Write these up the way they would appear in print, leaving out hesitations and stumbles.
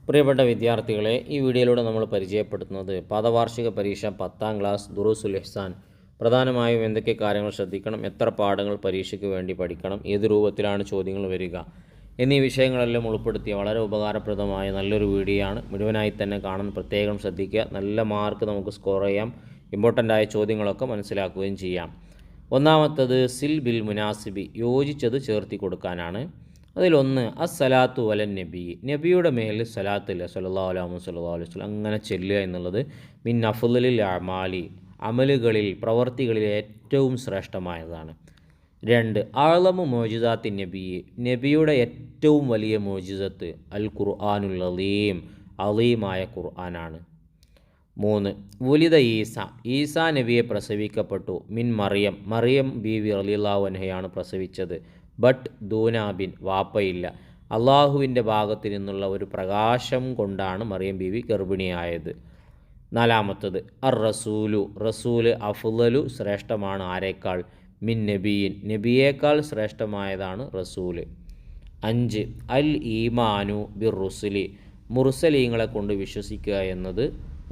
പ്രിയപ്പെട്ട വിദ്യാർത്ഥികളെ, ഈ വീഡിയോയിലൂടെ നമ്മൾ പരിചയപ്പെടുത്തുന്നത് പാദവാർഷിക പരീക്ഷ 10ാം ക്ലാസ് ദുറൂസുൽ ഇഹ്സാൻ. പ്രധാനമായും എന്തൊക്കെ കാര്യങ്ങൾ ശ്രദ്ധിക്കണം, എത്ര പാഠങ്ങൾ പരീക്ഷയ്ക്ക് വേണ്ടി പഠിക്കണം, ഏത് രൂപത്തിലാണ് ചോദ്യങ്ങൾ വരിക എന്നീ വിഷയങ്ങളെല്ലാം ഉൾപ്പെടുത്തിയ വളരെ ഉപകാരപ്രദമായ നല്ലൊരു വീഡിയോ ആണ്. മുഴുവനായി തന്നെ കാണാൻ പ്രത്യേകം ശ്രദ്ധിക്കുക. നല്ല മാർക്ക് നമുക്ക് സ്കോർ ചെയ്യാം. ഇമ്പോർട്ടൻ്റായ ചോദ്യങ്ങളൊക്കെ മനസ്സിലാക്കുകയും ചെയ്യാം. ഒന്നാമത്തത് സിൽ ബിൽ മുനാസിബി, യോജിച്ചത് ചേർത്തി കൊടുക്കാനാണ്. അതിലൊന്ന് അസ്സലാത്തു വലൻ നബി, നബിയുടെ മേലിൽ സലാത്തില്ല സല്ലല്ലാഹു അലൈഹി വസല്ലം അങ്ങനെ ചെല്ലുക എന്നുള്ളത് മിൻ അഫ്ളലിൽ അമാലി, അമലുകളിൽ പ്രവർത്തികളിൽ ഏറ്റവും ശ്രേഷ്ഠമായതാണ്. 2 അഅ്ലമു മോജിസാത്തി നബി, നബിയുടെ ഏറ്റവും വലിയ മോജിസത്ത് അൽ ഖുർആനുൽ അലീം, അലീമായ ഖുർആനാണ്. 3 വുലിദ ഈസാ നബിയെ പ്രസവിക്കപ്പെട്ടു മിൻ മറിയം, മറിയം ബീവി റളിയല്ലാഹു അൻഹയാണ് പ്രസവിച്ചത്. ബട്ട് ദൂനാബിൻ, വാപ്പയില്ല. അള്ളാഹുവിൻ്റെ ഭാഗത്തു നിന്നുള്ള ഒരു പ്രകാശം കൊണ്ടാണ് മറിയം ബീവി ഗർഭിണിയായത്. 4 അർ റസൂലു, റസൂല് അഫ്ളലു, ശ്രേഷ്ഠമാണ് ആരേക്കാൾ, മിൻ നബിയിൻ, നബിയേക്കാൾ ശ്രേഷ്ഠമായതാണ് റസൂല്. 5 അൽ ഈമാനു ബിർ റുസുലി, മുർസലീങ്ങളെ കൊണ്ട് വിശ്വസിക്കുക എന്നത്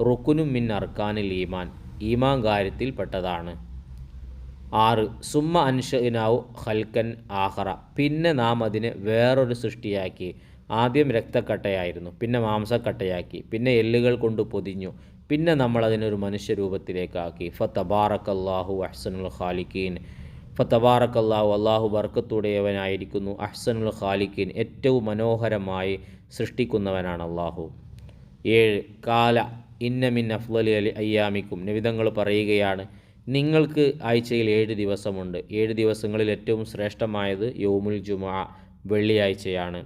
റുക്കുനും മിൻ അർക്കാനിൽ ഈമാൻ, ഈമാൻ കാര്യത്തിൽ പെട്ടതാണ്. 6 സുമ്മ അൻഷഇനാവു ഖൽക്കൻ ആഖറ, പിന്നെ നാം അതിനെ വേറൊരു സൃഷ്ടിയാക്കി. ആദ്യം രക്തക്കട്ടയായിരുന്നു, പിന്നെ മാംസക്കട്ടയാക്കി, പിന്നെ എല്ലുകൾ കൊണ്ട് പൊതിഞ്ഞു, പിന്നെ നമ്മൾ അതിനൊരു മനുഷ്യരൂപത്തിലേക്കാക്കി. ഫതബാറക്കല്ലാഹു അഹ്സനുൽ ഖാലിഖീൻ, ഫതബാറക്കല്ലാഹു, അള്ളാഹു ബർക്കത്തുടയവനായിരിക്കുന്നു, അഹ്സനുൽ ഖാലിഖീൻ, ഏറ്റവും മനോഹരമായി സൃഷ്ടിക്കുന്നവനാണ് അള്ളാഹു. 7 കാല ഇന്ന മിൻ അഫ്ളലി അയ്യാമിക്കും, നബിതങ്ങൾ പറയുകയാണ്, നിങ്ങൾക്ക് ആഴ്ചയിൽ 7 ദിവസമുണ്ട്. 7 ദിവസങ്ങളിൽ ഏറ്റവും ശ്രേഷ്ഠമായത് യൗമുൽ ജുമുഅ, വെള്ളിയാഴ്ചയാണ്.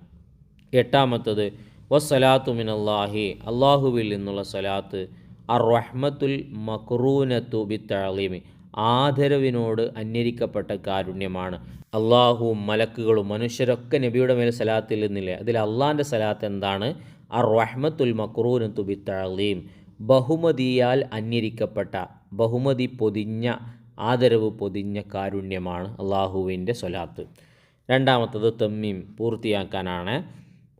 8 വസ്സലാത്തു മിനല്ലാഹി, അള്ളാഹുവിൽ നിന്നുള്ള സലാത്ത്, അർ റഹ്മത്തുൽ മക്റൂനത്തു ബിത്തഅലീമി, ആദരവിനോട് അന്വരിക്കപ്പെട്ട കാരുണ്യമാണ്. അള്ളാഹുവും മലക്കുകളും മനുഷ്യരൊക്കെ നബിയുടെ മേൽ സലാത്തിൽ നിന്നില്ലേ, അതിൽ അള്ളാഹിൻ്റെ സലാത്ത് എന്താണ്? അർ റഹ്മത്തുൽ മക്റൂനത്തു ബിത്തഅലീം, ബഹുമതിയാൽ അന്വരിക്കപ്പെട്ട, ബഹുമതി പൊതിഞ്ഞ, ആദരവ് പൊതിഞ്ഞ കാരുണ്യമാണ് അള്ളാഹുവിൻ്റെ സ്വലാത്ത്. 2 തമ്മീം, പൂർത്തിയാക്കാനാണ്.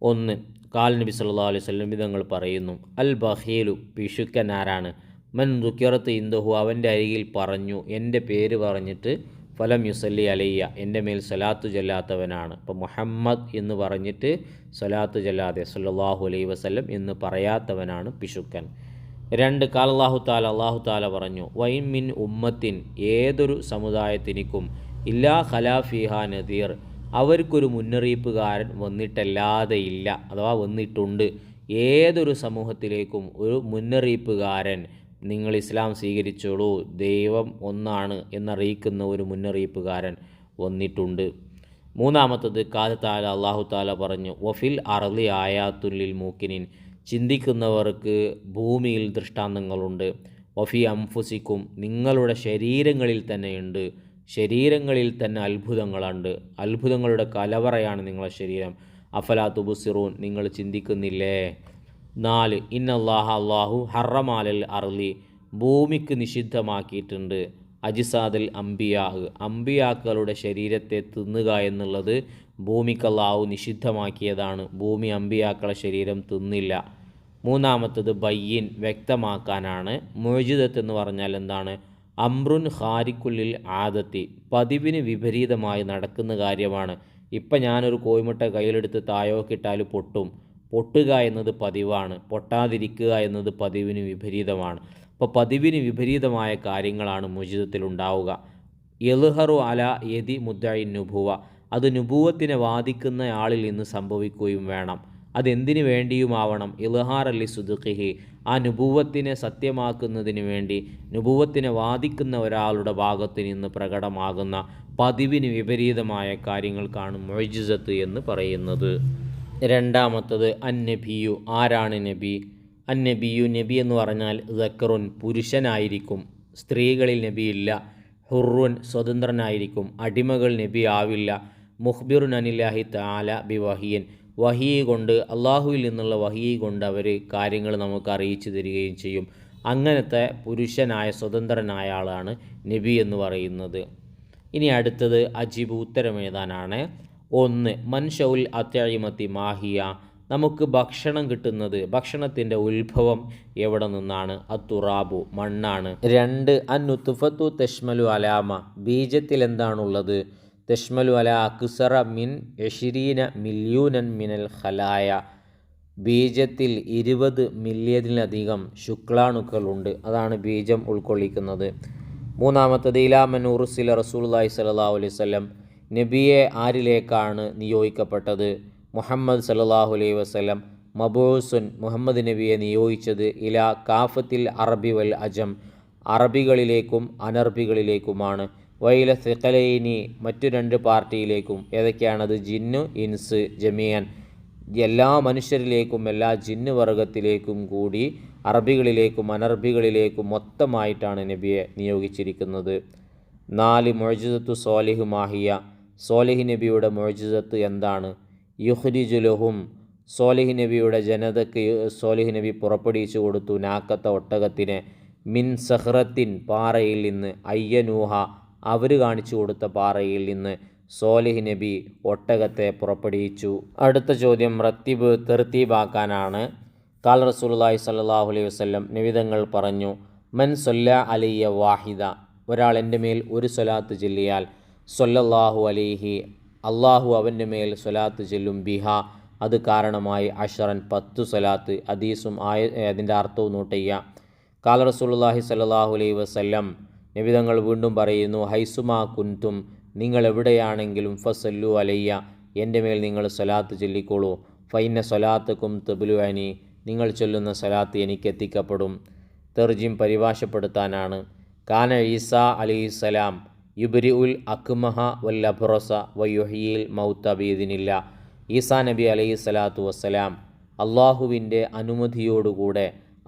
1 കാൽ നബി സല്ലല്ലാഹു അലൈഹി വസല്ലം വിധങ്ങൾ പറയുന്നു, അൽ ബഖീലു, പിശുക്കൻ ആരാണ്? മൻ ദുക്കിറത്ത് ഇന്ദഹു, അവൻ്റെ അരികിൽ പറഞ്ഞു, എൻ്റെ പേര് പറഞ്ഞിട്ട് ഫലം യുസല്ലി അലയ്യ, എൻ്റെ മേൽ സലാത്തു ചൊല്ലാത്തവനാണ്. ഇപ്പോൾ മുഹമ്മദ് എന്ന് പറഞ്ഞിട്ട് സലാത്തു ചൊല്ലാതെ സല്ലല്ലാഹു അലൈഹി വസല്ലം എന്ന് പറയാത്തവനാണ് പിശുക്കൻ. 2 കാൽ അല്ലാഹു താല പറഞ്ഞു, വൈൻ മിൻ ഉമ്മത്തിൻ, ഏതൊരു സമുദായത്തിനിക്കും, ഇല്ലാ ഖലാ ഫീഹാ നദീർ, അവർക്കൊരു മുന്നറിയിപ്പുകാരൻ വന്നിട്ടല്ലാതെ ഇല്ല, അഥവാ വന്നിട്ടുണ്ട്. ഏതൊരു സമൂഹത്തിലേക്കും ഒരു മുന്നറിയിപ്പുകാരൻ, നിങ്ങൾ ഇസ്ലാം സ്വീകരിച്ചോളൂ, ദൈവം ഒന്നാണ് എന്നറിയിക്കുന്ന ഒരു മുന്നറിയിപ്പുകാരൻ വന്നിട്ടുണ്ട്. 3 കാല താല, അല്ലാഹു താല പറഞ്ഞു, വഫിൽ അർളി ആയാത്തുല്ലിൽ മൂക്കിനിൻ, ചിന്തിക്കുന്നവർക്ക് ഭൂമിയിൽ ദൃഷ്ടാന്തങ്ങളുണ്ട്. വഫി അംഫുസിക്കും, നിങ്ങളുടെ ശരീരങ്ങളിൽ തന്നെയുണ്ട്, ശരീരങ്ങളിൽ തന്നെ അത്ഭുതങ്ങളുണ്ട്, അത്ഭുതങ്ങളുടെ കലവറയാണ് നിങ്ങളുടെ ശരീരം. അഫലാ തുബ്സിറൂൻ, നിങ്ങൾ ചിന്തിക്കുന്നില്ലേ? 4 ഇന്നല്ലാഹ, അല്ലാഹു ഹറമാലൽ അർളി, ഭൂമിക്ക് നിഷിദ്ധമാക്കിയിട്ടുണ്ട്, അജിസാദൽ അംബിയാ, അംബിയാക്കളുടെ ശരീരത്തെ തിന്നുക എന്നുള്ളത് ഭൂമിക്ക് അല്ലാഹു നിഷിദ്ധമാക്കിയതാണ്. ഭൂമി അംബിയാക്കളുടെ ശരീരം തിന്നില്ല. 3 ബയ്യിൻ, വ്യക്തമാക്കാനാണ്. മുഅ്ജിസത്ത് എന്ന് പറഞ്ഞാൽ എന്താണ്? അംറുൻ ഖാരിക്കുല്ലിൽ ആദത്തി, പതിവിന് വിപരീതമായി നടക്കുന്ന കാര്യമാണ്. ഇപ്പം ഞാനൊരു കോഴിമുട്ട കയ്യിലെടുത്ത് തായോക്കിട്ടാൽ പൊട്ടും. പൊട്ടുക എന്നത് പതിവാണ്, പൊട്ടാതിരിക്കുക എന്നത് പതിവിന് വിപരീതമാണ്. അപ്പോൾ പതിവിന് വിപരീതമായ കാര്യങ്ങളാണ് മുഅ്ജിസത്തിൽ ഉണ്ടാവുക. യൽഹറു അല യദി മുദ്ദഇ നുബുവ, അത് നുബുവത്തിനെ വാദിക്കുന്ന ആളിൽ നിന്ന് സംഭവിക്കുകയും വേണം. അതെന്തിനു വേണ്ടിയുമാവണം? ഇൽഹാർ അലി സുദ്ഖിഹി, ആ നുബുവത്തിനെ സത്യമാക്കുന്നതിന് വേണ്ടി, നുബുവത്തിനെ വാദിക്കുന്ന ഒരാളുടെ ഭാഗത്ത് നിന്ന് പ്രകടമാകുന്ന പതിവിന് വിപരീതമായ കാര്യങ്ങൾക്കാണ് മുഅ്ജിസത്ത് എന്ന് പറയുന്നത്. 2 അന്നബിയു, ആരാണ് നബി? അന്നബിയു, നബി എന്ന് പറഞ്ഞാൽ ദക്കറുൻ, പുരുഷനായിരിക്കും, സ്ത്രീകളിൽ നബിയില്ല. ഹുറുൻ, സ്വതന്ത്രനായിരിക്കും, അടിമകൾ നബി ആവില്ല. മുഖ്ബിറുൻ അനില്ലാഹി തആല ബി വഹിയൻ, വഹീ കൊണ്ട്, അള്ളാഹുവിൽ നിന്നുള്ള വഹീ കൊണ്ട് അവർ കാര്യങ്ങൾ നമുക്ക് അറിയിച്ചു തരികയും ചെയ്യും. അങ്ങനത്തെ പുരുഷനായ സ്വതന്ത്രനായ ആളാണ് നബി എന്ന് പറയുന്നത്. ഇനി അടുത്തത് അജീബ്, ഉത്തരം എഴുതാനാണ്. 1 മൻഷഉൽ അത്ഇമത്തി മാഹിയ, നമുക്ക് ഭക്ഷണം കിട്ടുന്നത്, ഭക്ഷണത്തിൻ്റെ ഉത്ഭവം എവിടെ നിന്നാണ്? അത്തുറാബു, മണ്ണാണ്. 2 അന്നുത്തുഫത്തു തെഷ്മലു അലാമ, ബീജത്തിൽ എന്താണുള്ളത്? തെഷ്മലു അല അക്സറ മിൻ 20 മില്യൂനൻ മിനൽ ഖലായ, ബീജത്തിൽ 20 മില്യണിലധികം ശുക്ലാണുക്കളുണ്ട്, അതാണ് ബീജം ഉൾക്കൊള്ളിക്കുന്നത്. 3 ഇലാമൻ ഉറുസില റസൂലുള്ളാഹി സ്വല്ലല്ലാഹു അലൈഹി വസല്ലം, നബിയെ ആരിലേക്കാണ് നിയോഗിക്കപ്പെട്ടത്? മുഹമ്മദ് സല്ലല്ലാഹു അലൈഹി വസല്ലം മബൂസുൻ, മുഹമ്മദ് നബിയെ നിയോഗിച്ചത് ഇലാ കാഫത്തിൽ അറബി വൽ അജം, അറബികളിലേക്കും അനർബികളിലേക്കുമാണ്. വൈല സിഖലൈനി, മറ്റു 2 പാർട്ടിയിലേക്കും. ഏതൊക്കെയാണത്? ജിന്നു ഇൻസ് ജമിയൻ, എല്ലാ മനുഷ്യരിലേക്കും എല്ലാ ജിന്ന് വർഗത്തിലേക്കും കൂടി അറബികളിലേക്കും അനർബികളിലേക്കും മൊത്തമായിട്ടാണ് നബിയെ നിയോഗിച്ചിരിക്കുന്നത്. 4 മുഅ്ജിസത്തു സോലിഹ് മാഹിയ, സോലിഹ് നബിയുടെ മുഅ്ജിസത്ത് എന്താണ്? യുഖ്രിജുലഹും, സോലിഹ് നബിയുടെ ജനതയ്ക്ക് സോലിഹ് നബി പുറപ്പെടുവിച്ചു കൊടുത്തു നാക്കത്ത, ഒട്ടകത്തിനെ, മിൻ സഹ്റത്തിൻ, പാറയിൽ നിന്ന്, അയ്യനൂഹ, അവർ കാണിച്ചു കൊടുത്ത പാറയിൽ നിന്ന് സോലിഹ് നബി ഒട്ടകത്തെ പുറപ്പെടുവിച്ചു. അടുത്ത ചോദ്യം തെർത്തീബാക്കാനാണ്. ഖാല റസൂലുള്ളാഹി സ്വല്ലല്ലാഹു അലൈഹി വസല്ലം, നബിതങ്ങൾ പറഞ്ഞു, മൻ സൊല്ല അലയ്യ വാഹിദ, ഒരാൾ എൻ്റെ മേൽ ഒരു സ്വലാത്ത് ചൊല്ലിയാൽ, സ്വല്ലല്ലാഹു അലൈഹി, അള്ളാഹു അവൻ്റെ മേൽ സ്വലാത്ത് ചൊല്ലും, ബിഹ, അത് കാരണമായി, അഷറൻ, 10 സ്വലാത്ത്. ഹദീസും അതിൻ്റെ അർത്ഥവും നോട്ട് ചെയ്യുക. ഖാല റസൂലുള്ളാഹി സ്വല്ലല്ലാഹു അലൈഹി വസല്ലം, നബിതങ്ങൾ വീണ്ടും പറയുന്നു, ഹൈസുമാ കുൻതും, നിങ്ങൾ എവിടെയാണെങ്കിലും, ഫസല്ലു അലയ്യ, എൻ്റെ മേൽ നിങ്ങൾ സ്വലാത്ത് ചൊല്ലിക്കോളൂ. ഫൈന സ്വലാത്തക്കും തബ്ലുഅനി, നിങ്ങൾ ചൊല്ലുന്ന സ്വലാത്ത് എനിക്ക് എത്തിക്കപ്പെടും. തെർജിം പരിഭാഷപ്പെടുത്താനാണ്. കാന ഈസ അലൈഹിസ്സലാം യുബ്രിഉൽ അക്മഹ വൽ അബ്റസ വയുഹ്യിൽ മൗത ബിഇദ്നില്ല, ഈസാ നബി അലൈഹി സ്വലാത്തു വസ്സലാം അള്ളാഹുവിൻ്റെ അനുമതിയോടുകൂടെ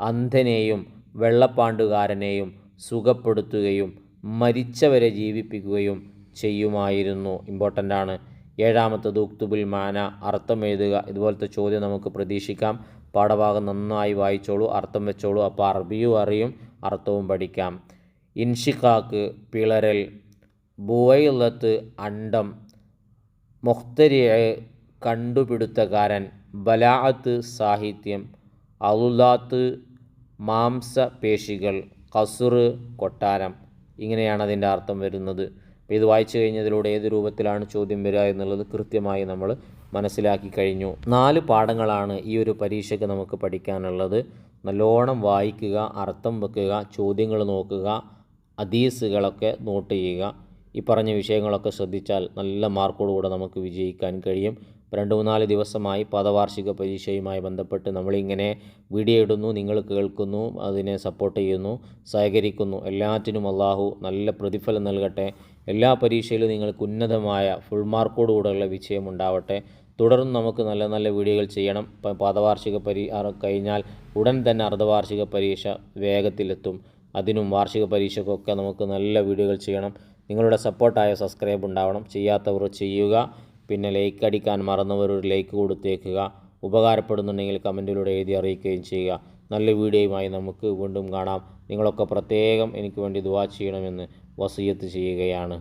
അന്ധനെയും വെള്ളപ്പാണ്ടുകാരനെയും സുഖപ്പെടുത്തുകയും മരിച്ചവരെ ജീവിപ്പിക്കുകയും ചെയ്യുമായിരുന്നു. ഇമ്പോർട്ടൻ്റാണ്. 7 ഉക്തുബുൽ മാന, അർത്ഥം എഴുതുക. ഇതുപോലത്തെ ചോദ്യം നമുക്ക് പ്രതീക്ഷിക്കാം. പാഠഭാഗം നന്നായി വായിച്ചോളൂ, അർത്ഥം വെച്ചോളൂ, അപ്പോൾ അറബിയും അറിയും, അർത്ഥവും പഠിക്കാം. ഇൻഷിഖാക്ക്, പിളരൽ. ബുവൈലത്ത്, അണ്ടം. മുഖ്തരിഅ, കണ്ടുപിടുത്തക്കാരൻ. ബലാഅത്ത്, സാഹിത്യം. അളുലാത്ത്, മാംസപേശികൾ. ഖസുർ, കൊട്ടാരം. ഇങ്ങനെയാണ് അതിൻ്റെ അർത്ഥം വരുന്നത്. അപ്പോൾ ഇത് വായിച്ചു കഴിഞ്ഞതിലൂടെ ഏത് രൂപത്തിലാണ് ചോദ്യം വരിക എന്നുള്ളത് കൃത്യമായി നമ്മൾ മനസ്സിലാക്കി കഴിഞ്ഞു. 4 പാഠങ്ങളാണ് ഈ ഒരു പരീക്ഷയ്ക്ക് നമുക്ക് പഠിക്കാനുള്ളത്. നല്ലോണം വായിക്കുക, അർത്ഥം വെക്കുക, ചോദ്യങ്ങൾ നോക്കുക, ഹദീസുകളൊക്കെ നോട്ട് ചെയ്യുക. ഈ പറഞ്ഞ വിഷയങ്ങളൊക്കെ ശ്രദ്ധിച്ചാൽ നല്ല മാർക്കോടുകൂടെ നമുക്ക് വിജയിക്കാൻ കഴിയും. 2-3 ദിവസമായി പദവാർഷിക പരീക്ഷയുമായി ബന്ധപ്പെട്ട് നമ്മളിങ്ങനെ വീഡിയോ ഇടുന്നു, നിങ്ങൾ കേൾക്കുന്നു, അതിനെ സപ്പോർട്ട് ചെയ്യുന്നു, സഹകരിക്കുന്നു. എല്ലാറ്റിനും അള്ളാഹു നല്ല പ്രതിഫലം നൽകട്ടെ. എല്ലാ പരീക്ഷയിലും നിങ്ങൾക്ക് ഉന്നതമായ ഫുൾ മാർക്കോടുകൂടെയുള്ള വിജയം ഉണ്ടാവട്ടെ. തുടർന്ന് നമുക്ക് നല്ല നല്ല വീഡിയോകൾ ചെയ്യണം. പദവാർഷിക കഴിഞ്ഞാൽ ഉടൻ തന്നെ അർദ്ധവാർഷിക പരീക്ഷ വേഗത്തിലെത്തും. അതിനും വാർഷിക പരീക്ഷയ്ക്കൊക്കെ നമുക്ക് നല്ല വീഡിയോകൾ ചെയ്യണം. നിങ്ങളുടെ സപ്പോർട്ടായ സബ്സ്ക്രൈബ് ഉണ്ടാവണം. ചെയ്യാത്തവർ ചെയ്യുക. പിന്നെ ലൈക്ക് അടിക്കാൻ മറന്നവർ ഒരു ലൈക്ക് കൊടുത്തേക്കുക. ഉപകാരപ്പെടുന്നുണ്ടെങ്കിൽ കമൻറ്റിലൂടെ എഴുതി അറിയിക്കുകയും ചെയ്യുക. നല്ല വീഡിയോയുമായി നമുക്ക് വീണ്ടും കാണാം. നിങ്ങളൊക്കെ പ്രത്യേകം എനിക്ക് വേണ്ടി ദുആ ചെയ്യണമെന്ന് വസിയത്ത് ചെയ്യുകയാണ്.